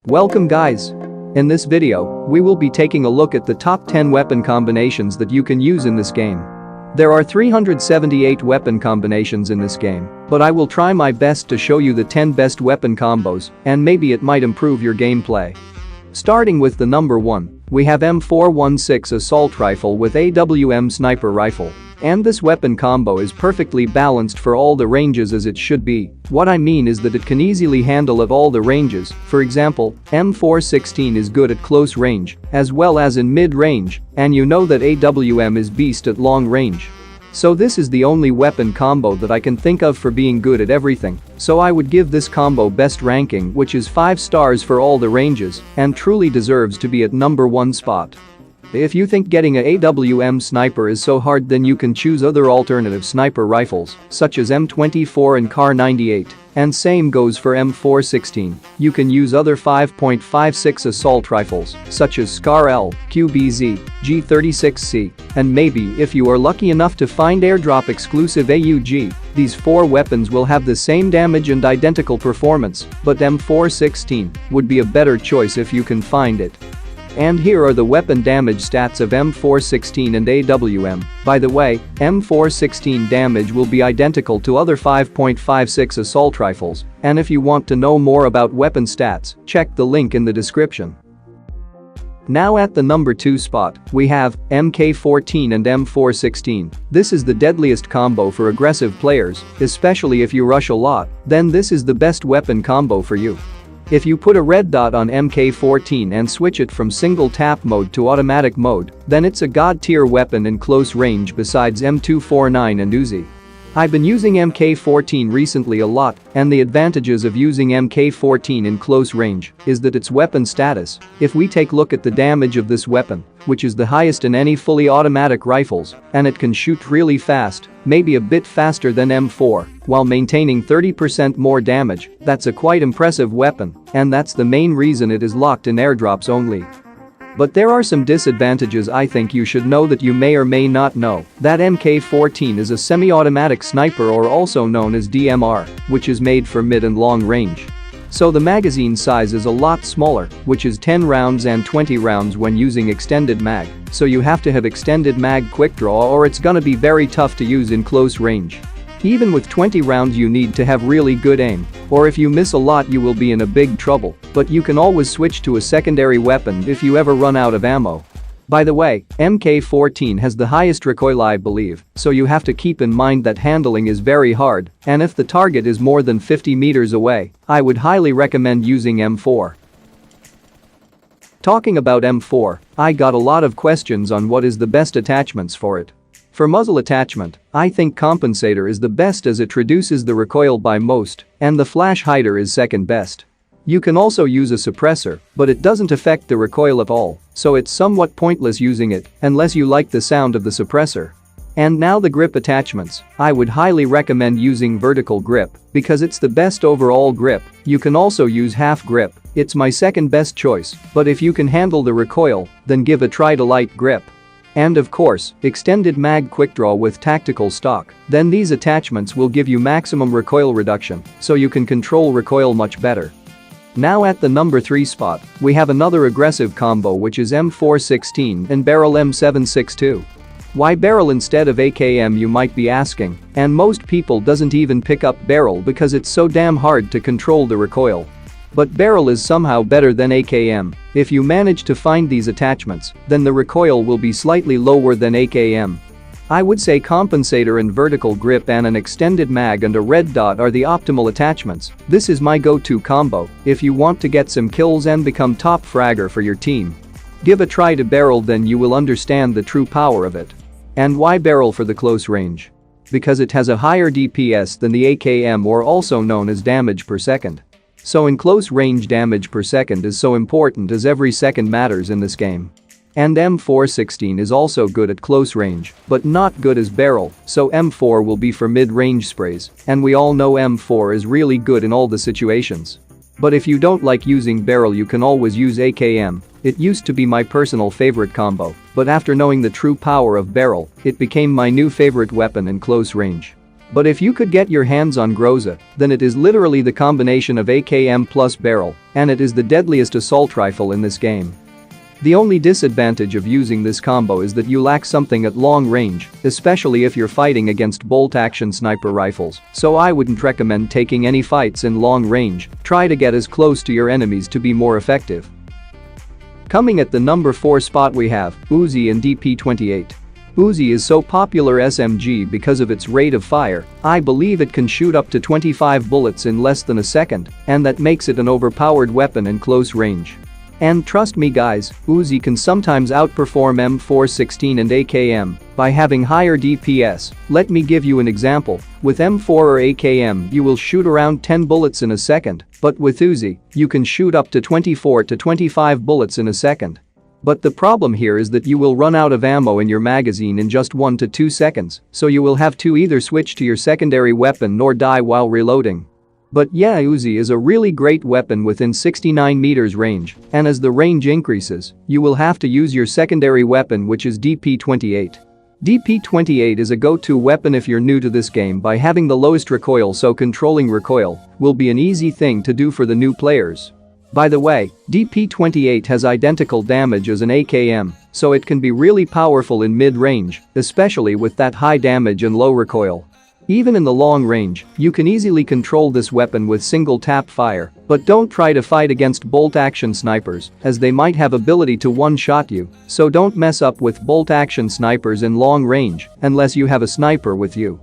Welcome guys! In this video, we will be taking a look at the top 10 weapon combinations that you can use in this game. There are 378 weapon combinations in this game, but I will try my best to show you the 10 best weapon combos, and maybe it might improve your gameplay. Starting with the number 1, we have M416 Assault Rifle with AWM Sniper Rifle. And this weapon combo is perfectly balanced for all the ranges as it should be. What I mean is that it can easily handle at all the ranges. For example, M416 is good at close range, as well as in mid-range, and you know that AWM is beast at long range. So this is the only weapon combo that I can think of for being good at everything, so I would give this combo best ranking, which is 5 stars for all the ranges, and truly deserves to be at number 1 spot. If you think getting a AWM sniper is so hard, then you can choose other alternative sniper rifles, such as M24 and Kar 98, and same goes for M416. You can use other 5.56 assault rifles, such as Scar L, QBZ, G36C, and maybe if you are lucky enough to find airdrop exclusive AUG, these 4 weapons will have the same damage and identical performance, but M416 would be a better choice if you can find it. And here are the weapon damage stats of M416 and AWM. By the way, M416 damage will be identical to other 5.56 assault rifles, and if you want to know more about weapon stats, check the link in the description. Now at the number 2 spot, we have MK14 and M416. This is the deadliest combo for aggressive players, especially if you rush a lot, then this is the best weapon combo for you. If you put a red dot on MK14 and switch it from single tap mode to automatic mode, then it's a god tier weapon in close range besides M249 and Uzi. I've been using MK14 recently a lot, and the advantages of using MK14 in close range is that its weapon status. If we take a look at the damage of this weapon, which is the highest in any fully automatic rifles, and it can shoot really fast, maybe a bit faster than M4, while maintaining 30% more damage, that's a quite impressive weapon, and that's the main reason it is locked in airdrops only. But there are some disadvantages I think you should know that you may or may not know. That MK14 is a semi-automatic sniper, or also known as DMR, which is made for mid and long range. So the magazine size is a lot smaller, which is 10 rounds and 20 rounds when using extended mag, so you have to have extended mag quick draw or it's gonna be very tough to use in close range. Even with 20 rounds you need to have really good aim, or if you miss a lot you will be in a big trouble, but you can always switch to a secondary weapon if you ever run out of ammo. By the way, MK14 has the highest recoil I believe, so you have to keep in mind that handling is very hard, and if the target is more than 50 meters away, I would highly recommend using M4. Talking about M4, I got a lot of questions on what is the best attachments for it. For muzzle attachment, I think compensator is the best as it reduces the recoil by most, and the flash hider is second best. You can also use a suppressor, but it doesn't affect the recoil at all, so it's somewhat pointless using it unless you like the sound of the suppressor. And now the grip attachments, I would highly recommend using vertical grip because it's the best overall grip. You can also use half grip, it's my second best choice, but if you can handle the recoil, then give a try to light grip. And of course, extended mag quick draw with tactical stock, then these attachments will give you maximum recoil reduction, so you can control recoil much better. Now at the number 3 spot, we have another aggressive combo, which is M416 and barrel M762. Why barrel instead of AKM, you might be asking, and most people doesn't even pick up barrel because it's so damn hard to control the recoil. But barrel is somehow better than AKM. If you manage to find these attachments, then the recoil will be slightly lower than AKM. I would say compensator and vertical grip and an extended mag and a red dot are the optimal attachments. This is my go-to combo if you want to get some kills and become top fragger for your team. Give a try to barrel, then you will understand the true power of it. And why barrel for the close range? Because it has a higher DPS than the AKM, or also known as damage per second. So in close range, damage per second is so important as every second matters in this game. And M416 is also good at close range, but not good as barrel, so M4 will be for mid-range sprays, and we all know M4 is really good in all the situations. But if you don't like using barrel, you can always use AKM. It used to be my personal favorite combo, but after knowing the true power of barrel, it became my new favorite weapon in close range. But if you could get your hands on Groza, then it is literally the combination of AKM plus barrel, and it is the deadliest assault rifle in this game. The only disadvantage of using this combo is that you lack something at long range, especially if you're fighting against bolt-action sniper rifles, so I wouldn't recommend taking any fights in long range. Try to get as close to your enemies to be more effective. Coming at the number 4 spot we have Uzi and DP28. Uzi is so popular SMG because of its rate of fire. I believe it can shoot up to 25 bullets in less than a second, and that makes it an overpowered weapon in close range. And trust me guys, Uzi can sometimes outperform M416 and AKM by having higher DPS. Let me give you an example. With M4 or AKM you will shoot around 10 bullets in a second, but with Uzi, you can shoot up to 24 to 25 bullets in a second. But the problem here is that you will run out of ammo in your magazine in just 1 to 2 seconds, so you will have to either switch to your secondary weapon or die while reloading. But yeah, Uzi is a really great weapon within 69 meters range, and as the range increases, you will have to use your secondary weapon, which is DP28. DP28 is a go-to weapon if you're new to this game by having the lowest recoil, so controlling recoil will be an easy thing to do for the new players. By the way, DP28 has identical damage as an AKM, so it can be really powerful in mid-range, especially with that high damage and low recoil. Even in the long range, you can easily control this weapon with single tap fire, but don't try to fight against bolt-action snipers, as they might have ability to one-shot you, so don't mess up with bolt-action snipers in long range unless you have a sniper with you.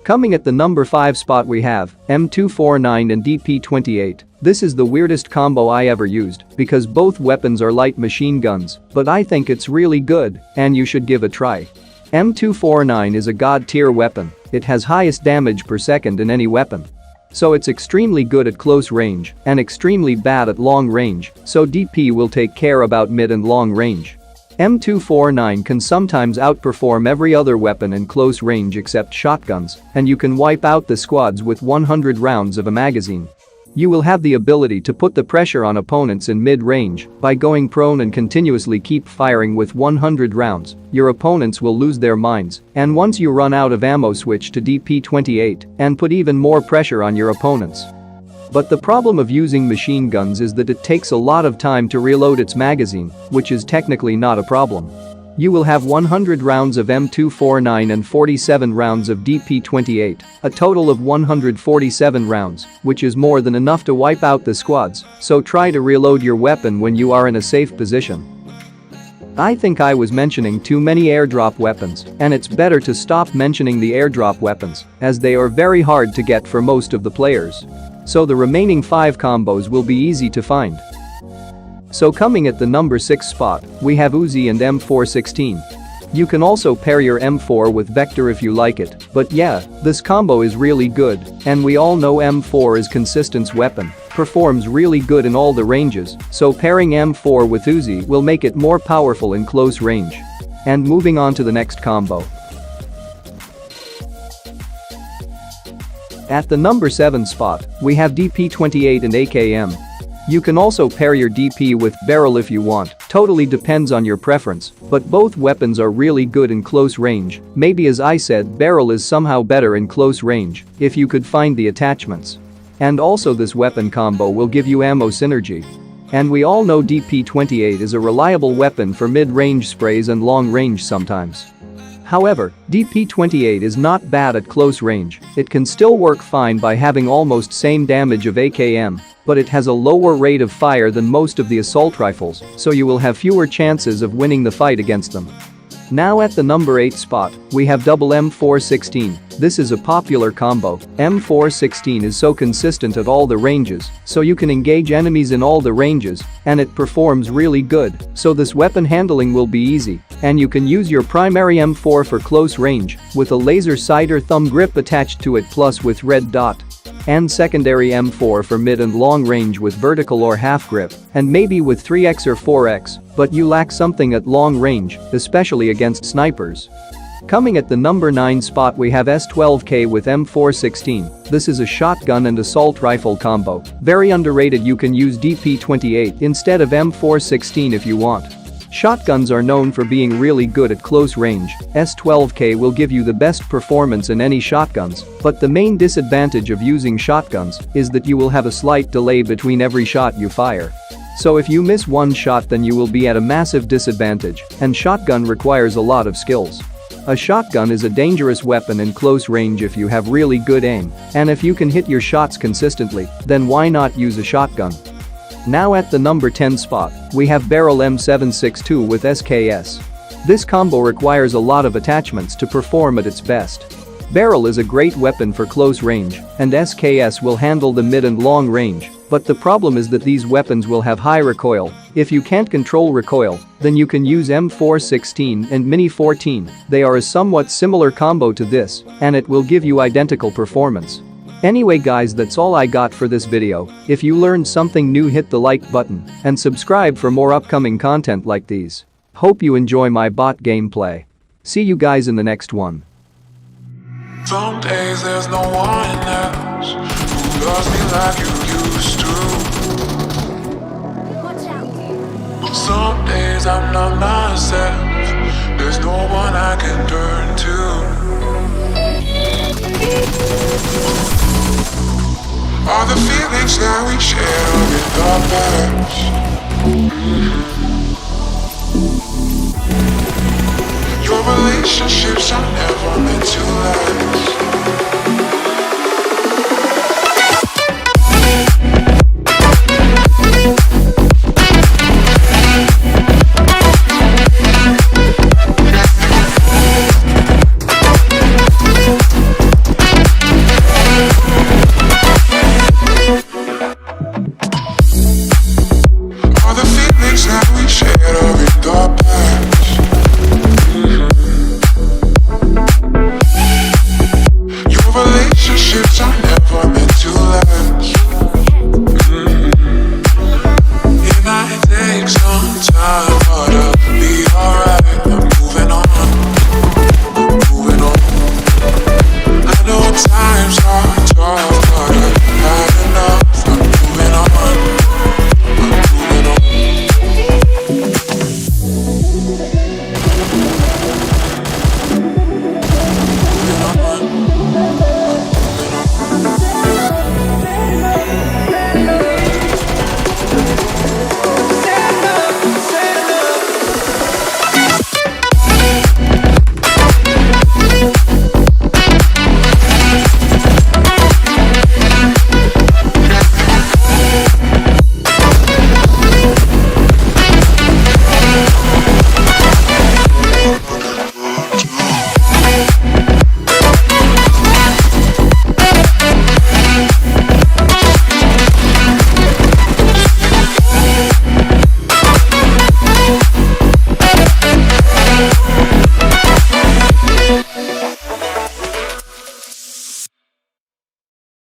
Coming at the number 5 spot we have M249 and DP28. This is the weirdest combo I ever used because both weapons are light machine guns, but I think it's really good and you should give a try. M249 is a god tier weapon. It has highest damage per second in any weapon. So it's extremely good at close range and extremely bad at long range, so DP will take care about mid and long range. M249 can sometimes outperform every other weapon in close range except shotguns, and you can wipe out the squads with 100 rounds of a magazine. You will have the ability to put the pressure on opponents in mid-range by going prone and continuously keep firing with 100 rounds. Your opponents will lose their minds, and once you run out of ammo, switch to DP28 and put even more pressure on your opponents. But the problem of using machine guns is that it takes a lot of time to reload its magazine, which is technically not a problem. You will have 100 rounds of M249 and 47 rounds of DP28, a total of 147 rounds, which is more than enough to wipe out the squads, so try to reload your weapon when you are in a safe position. I think I was mentioning too many airdrop weapons, and it's better to stop mentioning the airdrop weapons, as they are very hard to get for most of the players. So the remaining 5 combos will be easy to find. So coming at the number 6 spot, we have Uzi and M416. You can also pair your M4 with Vector if you like it, but yeah, this combo is really good, and we all know M4 is consistence weapon, performs really good in all the ranges, so pairing M4 with Uzi will make it more powerful in close range. And moving on to the next combo. At the number 7 spot, we have DP28 and AKM. You can also pair your DP with barrel if you want, totally depends on your preference, but both weapons are really good in close range. Maybe as I said, barrel is somehow better in close range, if you could find the attachments. And also this weapon combo will give you ammo synergy. And we all know DP28 is a reliable weapon for mid-range sprays and long range sometimes. However, DP28 is not bad at close range. It can still work fine by having almost same damage of AKM, but it has a lower rate of fire than most of the assault rifles, so you will have fewer chances of winning the fight against them. Now at the number 8 spot, we have double M416. This is a popular combo. M416 is so consistent at all the ranges, so you can engage enemies in all the ranges, and it performs really good, so this weapon handling will be easy, and you can use your primary M4 for close range, with a laser sight or thumb grip attached to it plus with red dot. And secondary M4 for mid and long range with vertical or half grip, and maybe with 3x or 4x, but you lack something at long range, especially against snipers. Coming at the number 9 spot we have S12K with M416. This is a shotgun and assault rifle combo. Very underrated. You can use DP28 instead of M416 if you want. Shotguns are known for being really good at close range. S12K will give you the best performance in any shotguns, but the main disadvantage of using shotguns is that you will have a slight delay between every shot you fire. So if you miss one shot, then you will be at a massive disadvantage, and shotgun requires a lot of skills. A shotgun is a dangerous weapon in close range if you have really good aim, and if you can hit your shots consistently, then why not use a shotgun? Now at the number 10 spot, we have Barrel M762 with SKS. This combo requires a lot of attachments to perform at its best. Barrel is a great weapon for close range, and SKS will handle the mid and long range, but the problem is that these weapons will have high recoil. If you can't control recoil, then you can use M416 and Mini 14, they are a somewhat similar combo to this, and it will give you identical performance. Anyway guys, that's all I got for this video. If you learned something new, hit the like button and subscribe for more upcoming content like these. Hope you enjoy my bot gameplay. See you guys in the next one. Some days there's no one else who loves me like you used to. Some days I'm not myself, there's no one I can turn to. All the feelings that we share in the past. Your relationships are never